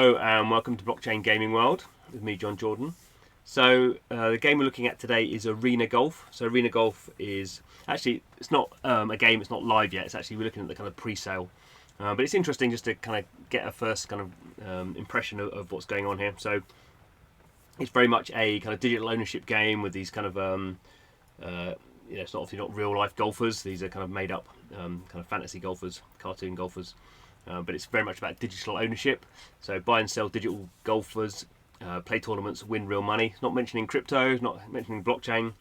Hello and welcome to Blockchain Gaming World with me, John Jordan. So the game we're looking at today is Arena Golf. So Arena Golf is actually, it's not a game, it's not live yet. It's actually, we're looking at the kind of pre-sale. But it's interesting just to kind of get a first kind of impression of what's going on here. So it's very much a kind of digital ownership game with these kind of it's not obviously not real life golfers. These are kind of made up kind of fantasy golfers, cartoon golfers. But it's very much about digital ownership. So buy and sell digital golfers, play tournaments, win real money. It's not mentioning crypto, it's not mentioning blockchain.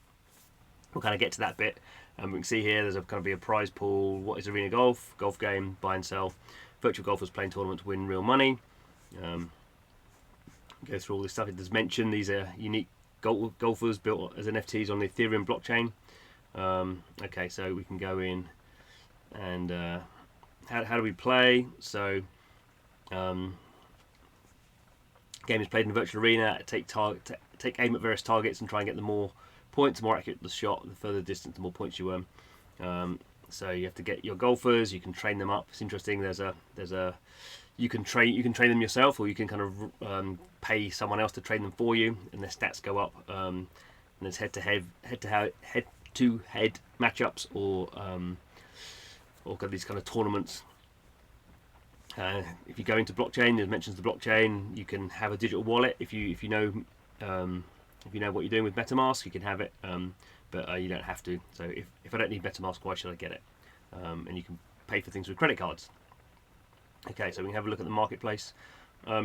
We'll kind of get to that bit. We can see here there's a kind of be a prize pool. What is Arena Golf? Golf game, buy and sell. Virtual golfers playing tournaments, win real money. Go through all this stuff. It does mention these are unique golfers built as NFTs on the Ethereum blockchain. Okay, so we can go in and how do we play? So game is played in a virtual arena. Take aim at various targets and try and get the more points, the more accurate the shot, the further distance, the more points you earn. So you have to get your golfers. You can train them up. It's interesting. You can train them yourself, or you can kind of pay someone else to train them for you, and their stats go up. And there's head-to-head matchups, or these kind of tournaments. If you go into blockchain, it mentions the blockchain. You can have a digital wallet if you know what you're doing with MetaMask. You can have it, but you don't have to. So if I don't need MetaMask, why should I get it? And you can pay for things with credit cards. Okay, so we can have a look at the marketplace.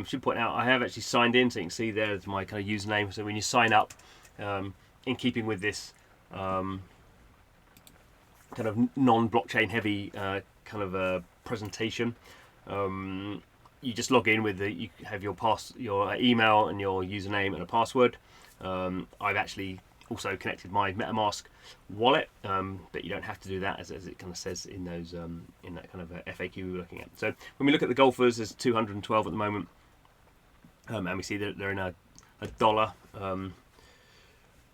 Should point out I have actually signed in, so you can see there's my kind of username. So when you sign up, in keeping with this kind of non-blockchain heavy kind of presentation, you just log in with you have your email and your username and a password. I've actually also connected my MetaMask wallet, but you don't have to do that, as it kind of says in those in that kind of FAQ we were looking at. So when we look at the golfers, there's 212 at the moment, and we see that they're in a dollar,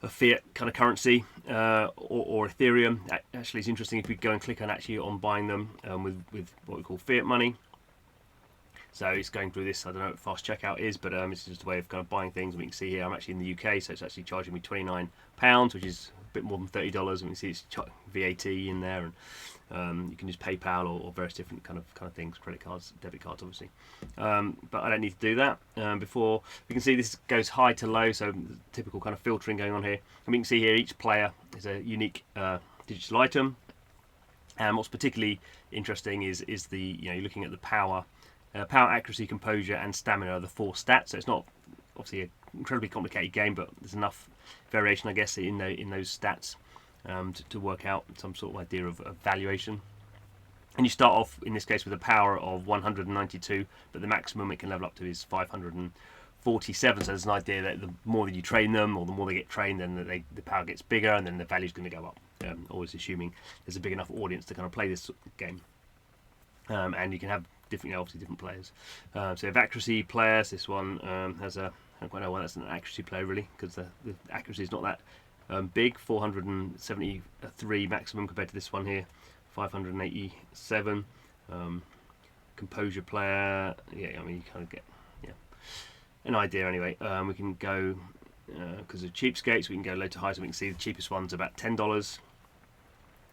a fiat kind of currency, or Ethereum. Actually, it's interesting if we go and click on buying them with what we call fiat money. So it's going through this. I don't know what fast checkout is, but it's just a way of kind of buying things. And we can see here I'm actually in the UK, so it's actually charging me £29, which is a bit more than $30. And we can see it's VAT in there, and you can use PayPal or various different kind of things, credit cards, debit cards, obviously. But I don't need to do that. Before we can see this goes high to low, so typical kind of filtering going on here. And we can see here each player is a unique digital item. And what's particularly interesting is you're looking at the power, accuracy, composure, and stamina are the 4 stats. So it's not obviously an incredibly complicated game, but there's enough variation, I guess, in those stats to work out some sort of idea of valuation. And you start off in this case with a power of 192, but the maximum it can level up to is 547. So there's an idea that the more that you train them, or the more they get trained, then the power gets bigger, and then the value's going to go up. Always assuming there's a big enough audience to kind of play this game. And you can have obviously different players. So you have accuracy players. This one has I don't quite know why that's an accuracy player really, because the accuracy is not that big. 473 maximum compared to this one here, 587. Composure player. Yeah, I mean you kind of get an idea anyway. We can go because of cheapskates. We can go low to high, so we can see the cheapest one's about $10.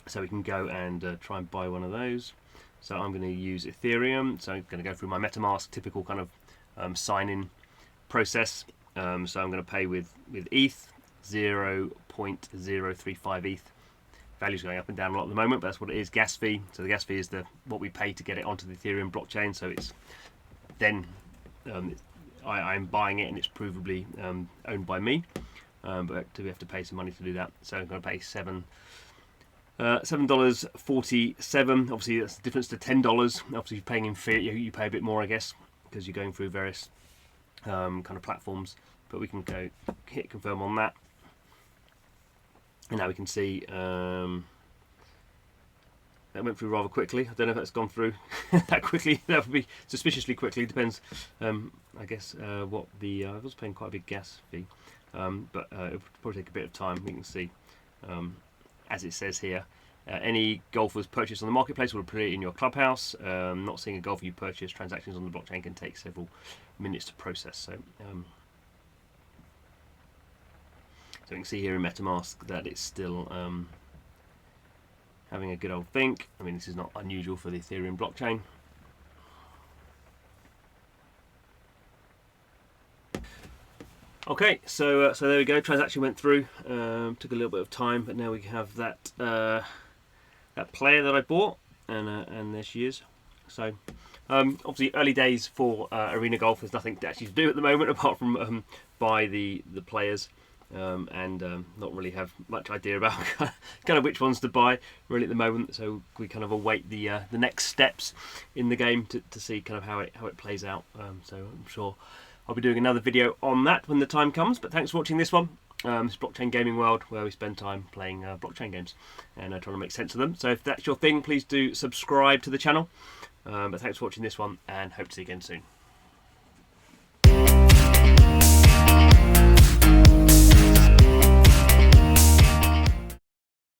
So we can go and try and buy one of those. So I'm going to use Ethereum. So I'm going to go through my MetaMask typical kind of sign-in process. So I'm going to pay with ETH, 0.035 ETH. Value's going up and down a lot at the moment, but that's what it is. Gas fee. So the gas fee is what we pay to get it onto the Ethereum blockchain. So it's then I'm buying it, and it's provably owned by me. But we have to pay some money to do that. So I'm going to pay $7.47. Obviously that's the difference to $10. Obviously if you're paying in fiat, you pay a bit more, I guess, because you're going through various kind of platforms. But we can go hit confirm on that, and now we can see that went through rather quickly. I don't know if that's gone through that quickly. That would be suspiciously quickly. Depends, I guess, what the I was paying quite a big gas fee, but it would probably take a bit of time. We can see, as it says here, Any golfers purchased on the marketplace will appear in your clubhouse. Not seeing a golfer you purchase, transactions on the blockchain can take several minutes to process. So you can see here in MetaMask that it's still having a good old think. I mean, this is not unusual for the Ethereum blockchain. Okay, so there we go. Transaction went through. Took a little bit of time, but now we have that that player that I bought, and there she is. So obviously early days for arena golf. There's nothing to actually do at the moment apart from buy the players. And not really have much idea about kind of which ones to buy really at the moment. So we kind of await the next steps in the game to see kind of how it plays out. So I'm sure I'll be doing another video on that when the time comes. But thanks for watching this one. It's Blockchain Gaming World, where we spend time playing blockchain games and trying to make sense of them. So if that's your thing, please do subscribe to the channel. But thanks for watching this one, and hope to see you again soon.